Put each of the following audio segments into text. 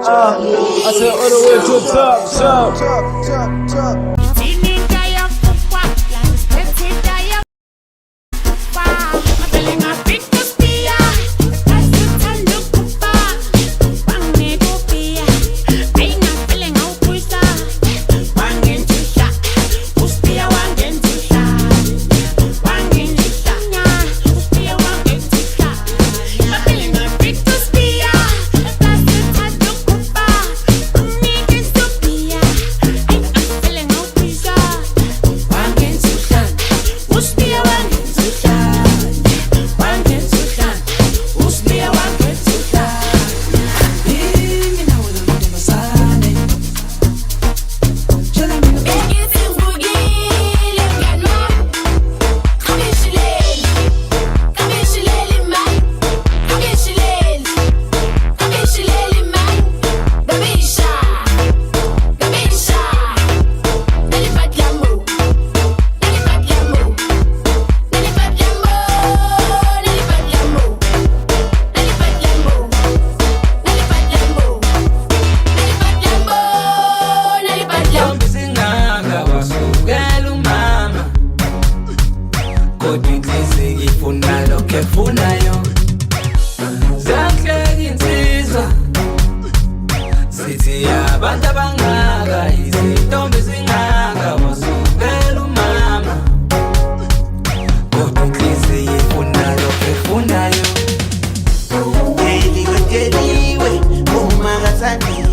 I said all the way to the top. Kefunayo Zanhleki insizwa Sithi abantu abangaka izintombi zingaka wasukela umama Kodwa inhliziyo ifuna lokho efunayo Deliwe uma kathandiwe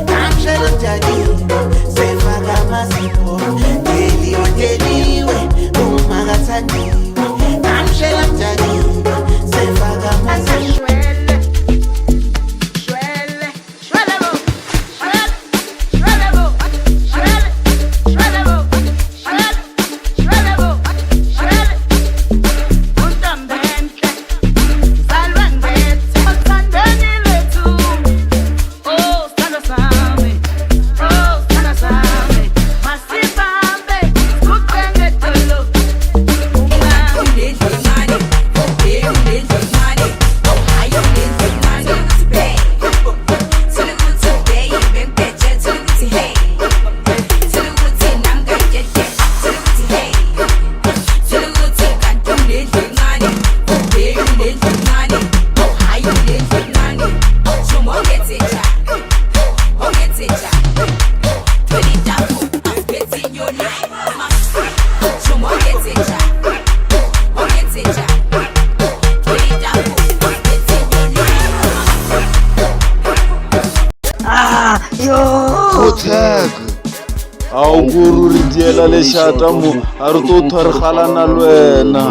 Namshela mjadile sefaka amasipho Deliwe uma kathandiwe Namshela mjadile sefaka amasipho Awuguru ridiela le shata mo a re to tshwaragala na lwena